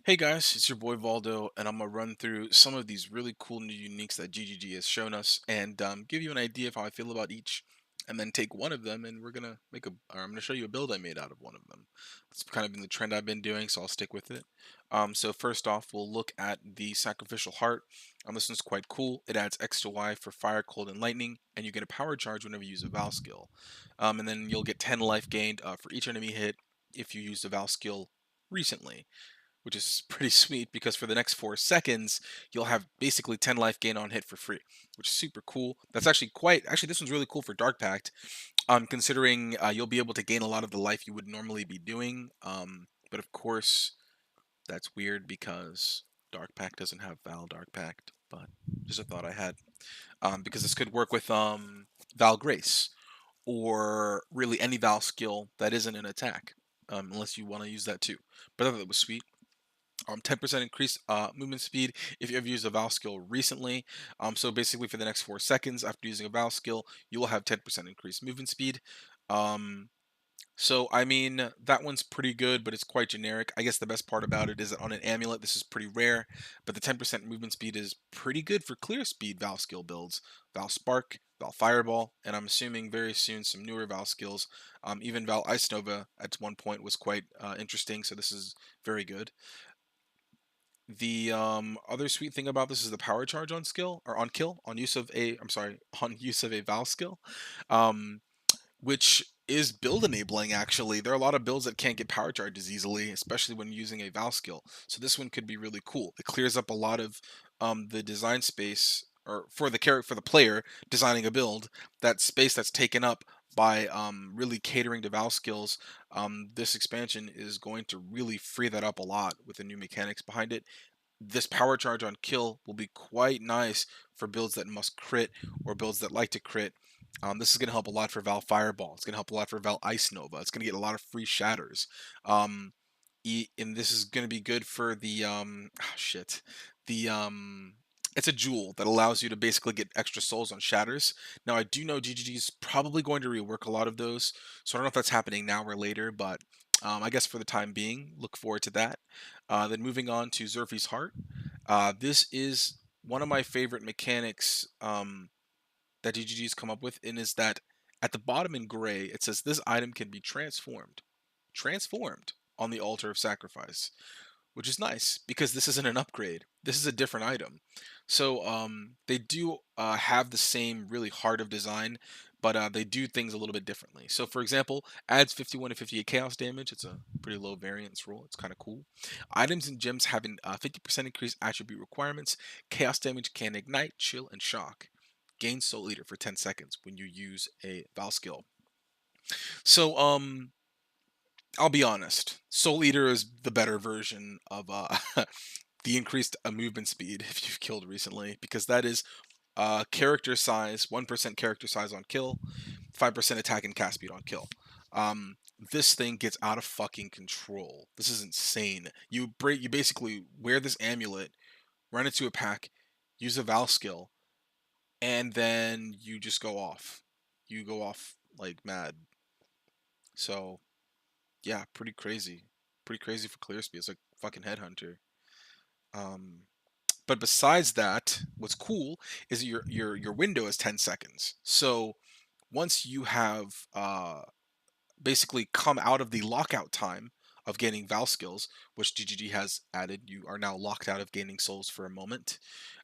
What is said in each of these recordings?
Hey guys, it's your boy Valdo, and I'm gonna run through some of these really cool new uniques that GGG has shown us, and give you an idea of how I feel about each, and then take one of them, and we're gonna or I'm gonna show you a build I made out of one of them. It's kind of been the trend I've been doing, so I'll stick with it. So first off, we'll look at the Sacrificial Heart. This one's quite cool. It adds X to Y for Fire, Cold, and Lightning, and you get a power charge whenever you use a Val skill. And then you'll get 10 life gained for each enemy hit if you use the Val skill recently, which is pretty sweet because for the next 4 seconds, you'll have basically 10 life gain on hit for free, which is super cool. That's actually, this one's really cool for Dark Pact, considering you'll be able to gain a lot of the life you would normally be doing. But of course, that's weird because Dark Pact doesn't have Val Dark Pact, but just a thought I had. Because this could work with Val Grace, or really any Val skill that isn't an attack, unless you want to use that too. But I thought that was sweet. 10% increased movement speed if you ever used a Val skill recently. So basically, for the next 4 seconds after using a Val skill, you will have 10% increased movement speed. Um, so I mean, that one's pretty good, but it's quite generic. I guess the best part about it is that on an amulet, this is pretty rare, but the 10% movement speed is pretty good for clear speed Val skill builds. Val Spark, Val Fireball, and I'm assuming very soon some newer Val skills. Even Val Ice Nova at one point was quite interesting, so this is very good. The other sweet thing about this is the power charge on skill or on kill on use of a I'm sorry on use of a Val skill, um, which is build enabling. Actually, there are a lot of builds that can't get power charges easily, especially when using a Val skill. So this one could be really cool. It clears up a lot of the design space, or for the character, for the player designing a build, that space that's taken up by really catering to Val skills. This expansion is going to really free that up a lot with the new mechanics behind it. This power charge on kill will be quite nice for builds that must crit or builds that like to crit. This is going to help a lot for Val Fireball. It's going to help a lot for Val Ice Nova. It's going to get a lot of free shatters. Um, and this is going to be good for the shit. The it's a jewel that allows you to basically get extra souls on shatters. Now I do know GGG is probably going to rework a lot of those, so I don't know if that's happening now or later, but I guess for the time being, look forward to that. Then moving on to Zerfi's Heart. This is one of my favorite mechanics that GGG's come up with, and is that at the bottom in gray, it says this item can be transformed. Transformed on the altar of sacrifice, which is nice because this isn't an upgrade. This is a different item. So they do have the same really heart of design, but they do things a little bit differently. So for example, adds 51 to 58 chaos damage. It's a pretty low variance roll. It's kind of cool. Items and gems having 50% increased attribute requirements. Chaos damage can ignite, chill, and shock. Gain Soul Eater for 10 seconds when you use a Val skill. So I'll be honest. Soul Eater is the better version of the increased movement speed if you've killed recently, because that is character size, 1% character size on kill, 5% attack and cast speed on kill. This thing gets out of fucking control. This is insane. You basically wear this amulet, run into a pack, use a Val skill, and then you just go off. You go off like mad. So yeah, pretty crazy. Pretty crazy for clear speed. It's like fucking headhunter. Um, but besides that, what's cool is your window is 10 seconds. So once you have basically come out of the lockout time of gaining Val skills, which GGG has added, you are now locked out of gaining souls for a moment.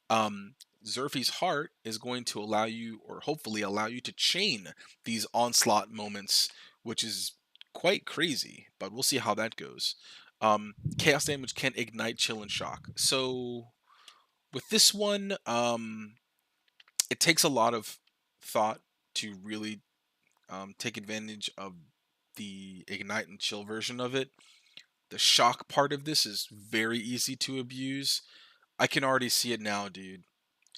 Um, Zerfi's Heart is going to allow you, or hopefully allow you, to chain these onslaught moments, which is quite crazy, but we'll see how that goes. Chaos damage can ignite, chill, and shock. So with this one, it takes a lot of thought to really take advantage of the ignite and chill version of it. The shock part of this is very easy to abuse. I can already see it now, dude.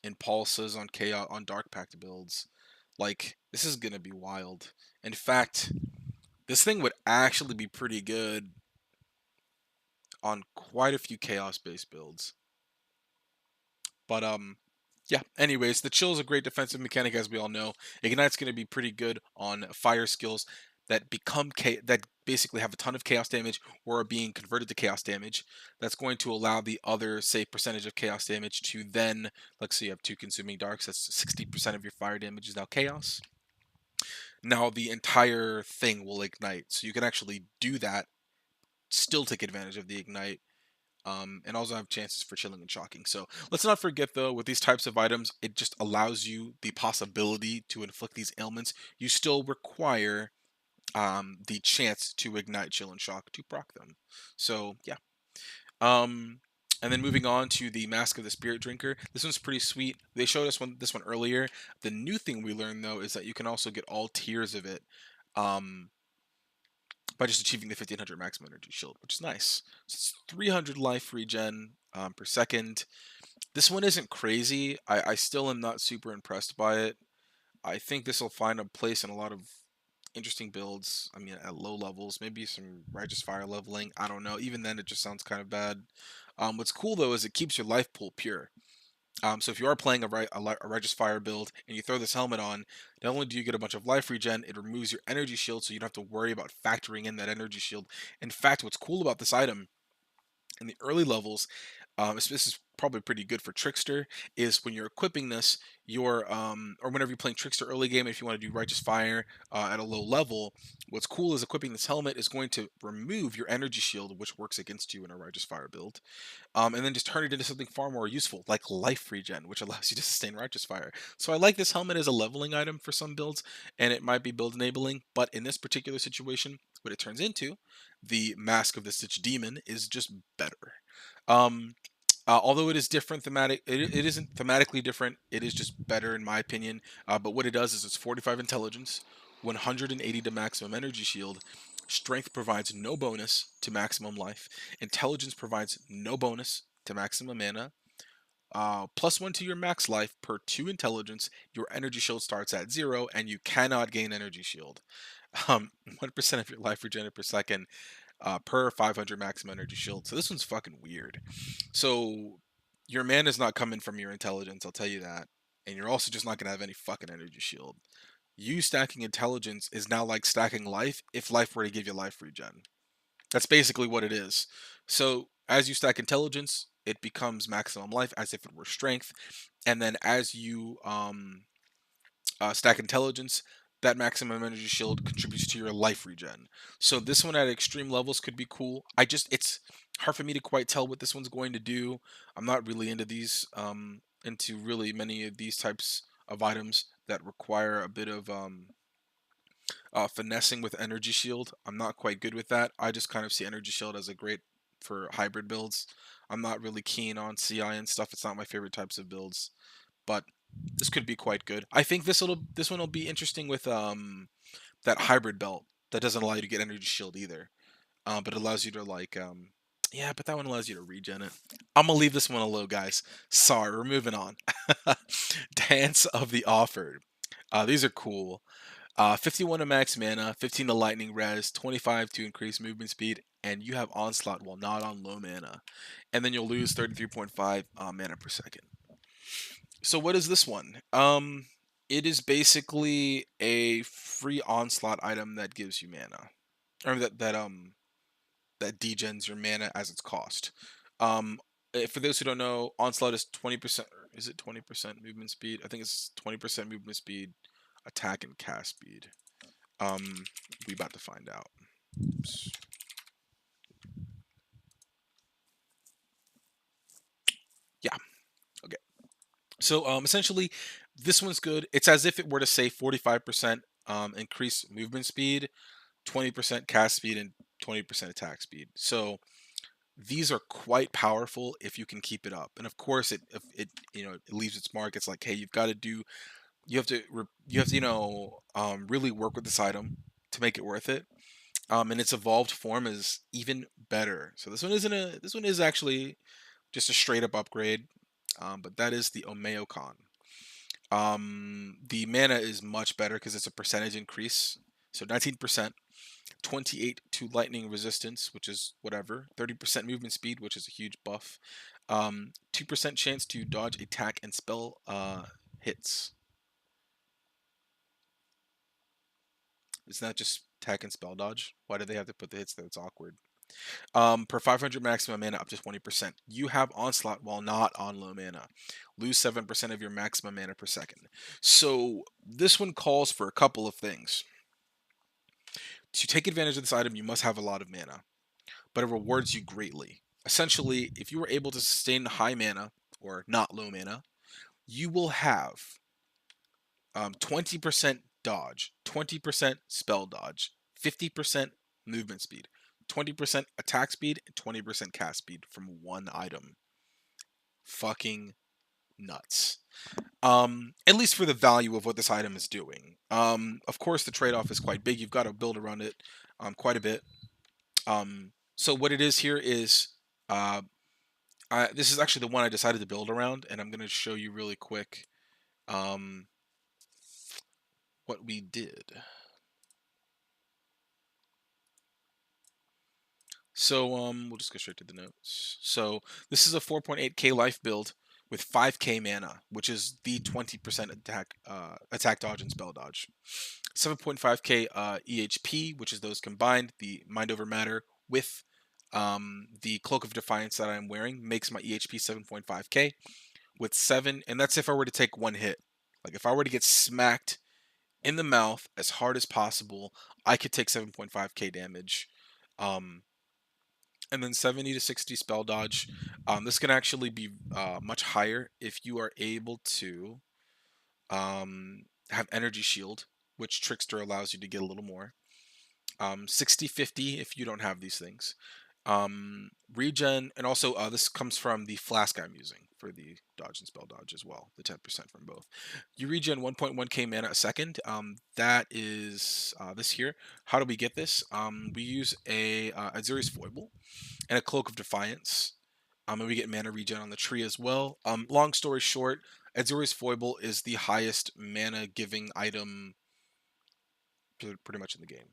In pulses on chaos on Dark Pact builds. Like, this is gonna be wild. In fact, this thing would actually be pretty good on quite a few chaos based builds. But yeah, anyways, the chill is a great defensive mechanic, as we all know. Ignite's gonna be pretty good on fire skills. that that basically have a ton of chaos damage or are being converted to chaos damage. That's going to allow the other, say, percentage of chaos damage to then, let's say you have 2 consuming darks, that's 60% of your fire damage is now chaos. Now the entire thing will ignite, so you can actually do that, still take advantage of the ignite, and also have chances for chilling and shocking. So let's not forget though, with these types of items, it just allows you the possibility to inflict these ailments. You still require the chance to ignite, chill, and shock to proc them. So yeah. Um, and then moving on to the Mask of the Spirit Drinker. This one's pretty sweet. They showed us this one earlier. The new thing we learned though is that you can also get all tiers of it. Um, by just achieving the 1500 maximum energy shield, which is nice. So it's 300 life regen per second. This one isn't crazy. I still am not super impressed by it. I think this will find a place in a lot of interesting builds. I mean, at low levels, maybe some Righteous Fire leveling. I don't know. Even then, it just sounds kind of bad. What's cool though is it keeps your life pool pure. So if you are playing a Righteous Fire build and you throw this helmet on, not only do you get a bunch of life regen, it removes your energy shield, so you don't have to worry about factoring in that energy shield. In fact, what's cool about this item in the early levels, this is probably pretty good for Trickster, is when you're equipping this, or whenever you're playing Trickster early game, if you want to do Righteous Fire at a low level, what's cool is equipping this helmet is going to remove your energy shield, which works against you in a Righteous Fire build, and then just turn it into something far more useful, like life regen, which allows you to sustain Righteous Fire. So I like this helmet as a leveling item for some builds, and it might be build enabling, but in this particular situation, what it turns into, the Mask of the Stitch Demon, is just better. Um, although it is different it isn't thematically different. It is just better in my opinion. But what it does is it's 45 intelligence, 180 to maximum energy shield. Strength provides no bonus to maximum life. Intelligence provides no bonus to maximum mana. +1 to your max life per 2 intelligence. Your energy shield starts at 0, and you cannot gain energy shield. 1% of your life regenerated per second per 500 maximum energy shield. So this one's fucking weird. So your mana is not coming from your intelligence, I'll tell you that. And you're also just not going to have any fucking energy shield. You stacking intelligence is now like stacking life if life were to give you life regen. That's basically what it is. So as you stack intelligence, it becomes maximum life as if it were strength. And then as you stack intelligence, that maximum energy shield contributes to your life regen. So this one at extreme levels could be cool. It's hard for me to quite tell what this one's going to do. I'm not really into into really many of these types of items that require a bit of finessing with energy shield. I'm not quite good with that. I just kind of see energy shield as a great for hybrid builds. I'm not really keen on CI and stuff. It's not my favorite types of builds, but this could be quite good. I think this one will be interesting with that hybrid belt that doesn't allow you to get energy shield either, but it allows you to yeah, but that one allows you to regen it. I'm gonna leave this one alone, guys. Sorry, we're moving on. Dance of the Offered. These are cool. 51 to max mana, 15 to lightning res, 25 to increase movement speed, and you have onslaught while not on low mana. And then you'll lose 33.5 mana per second. So what is this one? It is basically a free onslaught item that gives you mana, or that degens your mana as its cost. For those who don't know, onslaught is 20%. Is it 20% movement speed? I think it's 20% movement speed, attack, and cast speed. We about to find out. Oops. Yeah. Okay. So essentially, this one's good. It's as if it were to say 45% increase movement speed, 20% cast speed, and 20% attack speed. So these are quite powerful if you can keep it up. And of course, it it leaves its mark. It's like, hey, you have to really work with this item to make it worth it. And its evolved form is even better. So this one is actually just a straight up upgrade. But that is the Omeyocon. The mana is much better because it's a percentage increase. So 19%, 28 to lightning resistance, which is whatever, 30% movement speed, which is a huge buff, 2% chance to dodge attack and spell hits. Isn't that just attack and spell dodge. Why do they have to put the hits there? It's awkward. Per 500 maximum mana up to 20%. You have Onslaught while not on low mana. Lose 7% of your maximum mana per second. So this one calls for a couple of things. To take advantage of this item, you must have a lot of mana, but it rewards you greatly. Essentially, if you were able to sustain high mana, or not low mana, you will have 20% dodge, 20% spell dodge, 50% movement speed, 20% attack speed, and 20% cast speed from one item. Fucking nuts. At least for the value of what this item is doing. Of course, the trade-off is quite big. You've got to build around it quite a bit. So what it is here is, this is actually the one I decided to build around, and I'm going to show you really quick what we did. So we'll just go straight to the notes. So this is a 4.8k life build with 5k mana, which is the 20% attack dodge and spell dodge. 7.5k EHP, which is those combined. The Mind Over Matter with the Cloak of Defiance that I'm wearing makes my EHP 7.5k with 7, and that's if I were to take one hit. Like if I were to get smacked in the mouth as hard as possible, I could take 7.5k damage. And then 70 to 60 spell dodge. This can actually be much higher if you are able to have energy shield, which Trickster allows you to get a little more. 60-50 if you don't have these things. Regen, and also this comes from the flask I'm using for the dodge and spell dodge as well, the 10% from both. You regen 1.1k mana a second. That is this here. How do we get this? We use a Azuri's Foible and a Cloak of Defiance. And we get mana regen on the tree as well. Long story short, Azuri's Foible is the highest mana giving item pretty much in the game,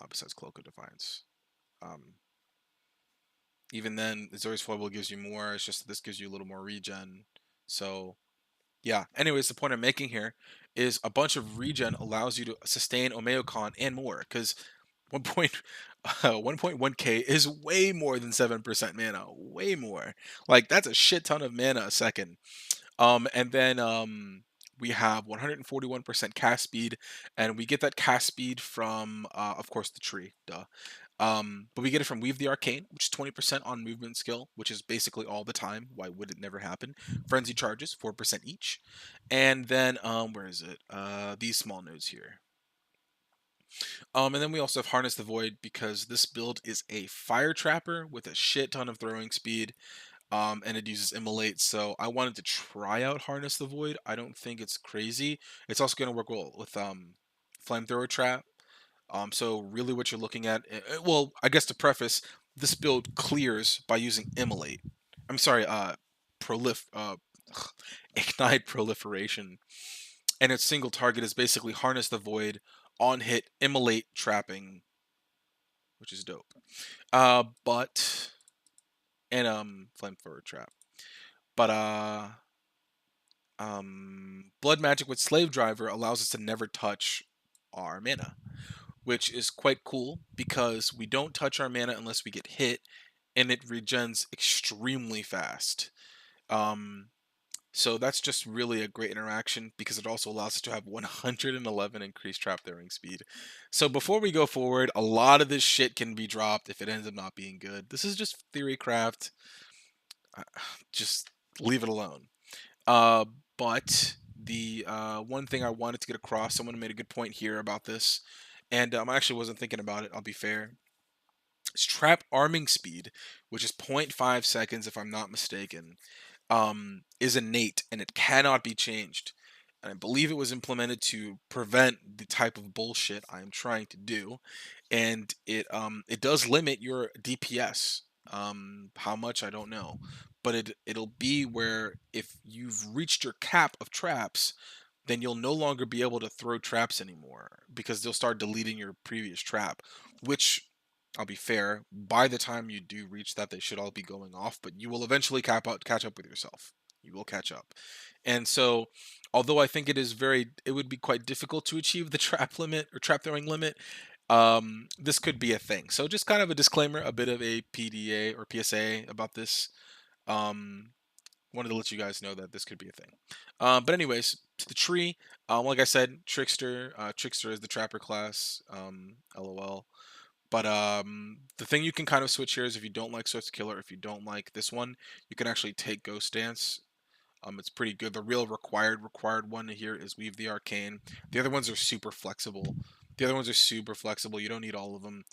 besides Cloak of Defiance. Even then, Azuri's Foible gives you more. It's just that this gives you a little more regen. So, yeah. Anyways, the point I'm making here is a bunch of regen allows you to sustain Omeyocon and more, because 1.1k is way more than 7% mana. Way more. Like, that's a shit ton of mana a second. And then we have 141% cast speed, and we get that cast speed from, of course, the tree. Duh. But we get it from Weave the Arcane, which is 20% on movement skill, which is basically all the time. Why would it never happen? Frenzy charges, 4% each. And then, where is it? These small nodes here. And then we also have Harness the Void, because this build is a Fire Trapper with a shit ton of throwing speed. And it uses Immolate, so I wanted to try out Harness the Void. I don't think it's crazy. It's also going to work well with Flamethrower Trap. So really what you're looking at, well, I guess to preface, this build clears by using Immolate. I'm sorry, Ignite Proliferation. And its single target is basically Harness the Void, on hit, Immolate Trapping, which is dope. And Flamethrower Trap. But Blood Magic with Slave Driver allows us to never touch our mana, which is quite cool because we don't touch our mana unless we get hit, and it regens extremely fast. So that's just really a great interaction because it also allows us to have 111 increased trap throwing speed. So before we go forward, a lot of this shit can be dropped if it ends up not being good. This is just TheoryCraft. Just leave it alone. But the one thing I wanted to get across, someone made a good point here about this, and I actually wasn't thinking about it, I'll be fair. It's trap arming speed, which is 0.5 seconds if I'm not mistaken, is innate and it cannot be changed. And I believe it was implemented to prevent the type of bullshit I am trying to do. And it does limit your DPS. How much I don't know, but it'll be where if you've reached your cap of traps, then you'll no longer be able to throw traps anymore because they'll start deleting your previous trap, which, I'll be fair, by the time you do reach that, they should all be going off, but you will eventually catch up with yourself. You will catch up. And so, although I think it would be quite difficult to achieve the trap limit or trap throwing limit, this could be a thing. So just kind of a disclaimer, a bit of a PDA or PSA about this. Um, Wanted to let you guys know that this could be a thing. But anyways, to the tree. Like I said, Trickster. Trickster is the Trapper class. LOL. But the thing you can kind of switch here is if you don't like Swift Killer, if you don't like this one, you can actually take Ghost Dance. It's pretty good. The real required one here is Weave the Arcane. The other ones are super flexible. You don't need all of them.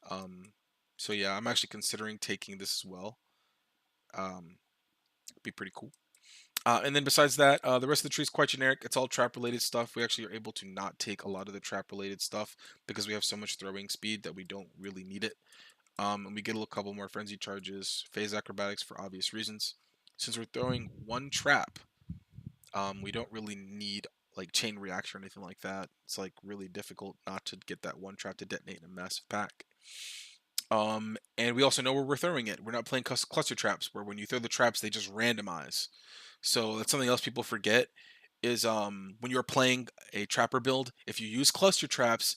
Um, so yeah, I'm actually considering taking this as well. Be pretty cool. And then besides that, the rest of the tree is quite generic. It's all trap related stuff. We actually are able to not take a lot of the trap related stuff because we have so much throwing speed that we don't really need it. And we get a couple more frenzy charges, phase acrobatics for obvious reasons. Since we're throwing one trap, we don't really need like chain reaction or anything like that. It's like really difficult not to get that one trap to detonate in a massive pack. And we also know where we're throwing it. We're not playing cluster traps where when you throw the traps, they just randomize. So that's something else people forget is when you're playing a trapper build, if you use cluster traps,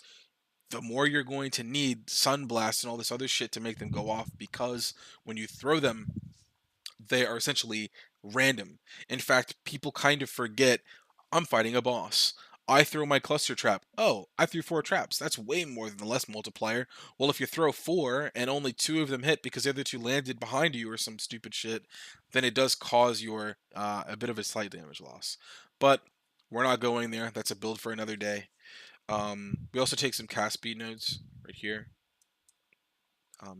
the more you're going to need SunBlast and all this other shit to make them go off because when you throw them, they are essentially random. In fact, people kind of forget I'm fighting a boss. I throw my cluster trap. Oh, I threw 4 traps. That's way more than the less multiplier. Well, if you throw 4 and only 2 of them hit because the other 2 landed behind you or some stupid shit, then it does cause your a bit of a slight damage loss. But we're not going there. That's a build for another day. We also take some cast speed nodes right here.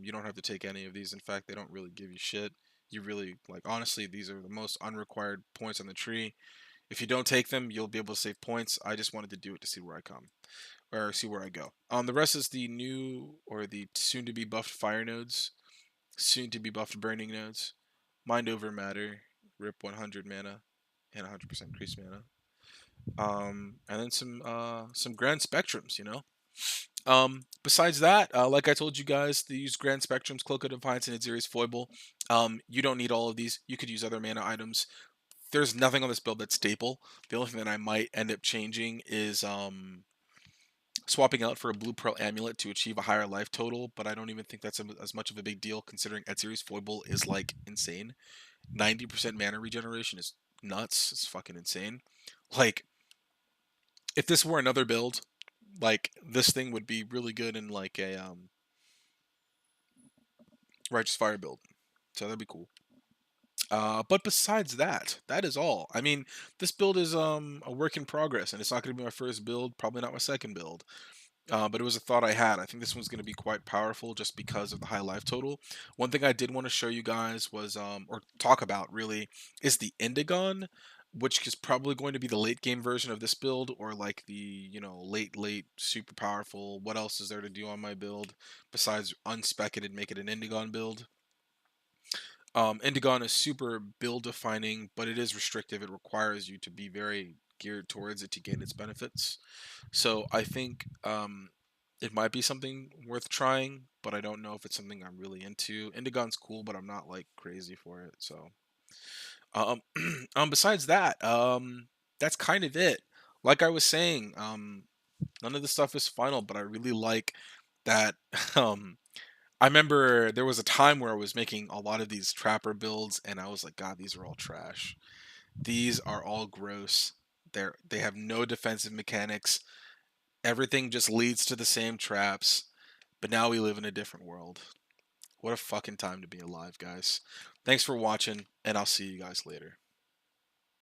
You don't have to take any of these. In fact, they don't really give you shit. You really, like, honestly, these are the most unrequired points on the tree. If you don't take them, you'll be able to save points. I just wanted to do it to see where I come, or see where I go. The rest is the new, or the soon-to-be buffed fire nodes, soon-to-be buffed burning nodes, mind over matter, rip 100 mana, and 100% increased mana. And then some grand spectrums, you know? Besides that, like I told you guys, these Grand Spectrums, Cloak of Defiance, and Aziri's Foible, you don't need all of these. You could use other mana items. There's nothing on this build that's staple. The only thing that I might end up changing is swapping out for a Blue Pearl Amulet to achieve a higher life total, but I don't even think that's as much of a big deal considering Aziri's Foible is like insane. 90% mana regeneration is nuts. It's fucking insane. Like, if this were another build, like this thing would be really good in like a Righteous Fire build. So that'd be cool. But besides that, that is all. I mean, this build is a work in progress, and it's not going to be my first build, probably not my second build. But it was a thought I had. I think this one's going to be quite powerful just because of the high life total. One thing I did want to show you guys was, or talk about really, is the Indigon, which is probably going to be the late game version of this build, or like the, late, super powerful. What else is there to do on my build besides unspec it and make it an Indigon build? Indigon is super build defining, but it is restrictive. It requires you to be very geared towards it to gain its benefits. So I think it might be something worth trying, but I don't know if it's something I'm really into. Indigon's cool, but I'm not like crazy for it. So um, besides that, that's kind of it. Like I was saying, none of the stuff is final, but I really like that. I remember there was a time where I was making a lot of these trapper builds, and I was like, God, these are all trash. These are all gross. They have no defensive mechanics. Everything just leads to the same traps. But now we live in a different world. What a fucking time to be alive, guys. Thanks for watching, and I'll see you guys later.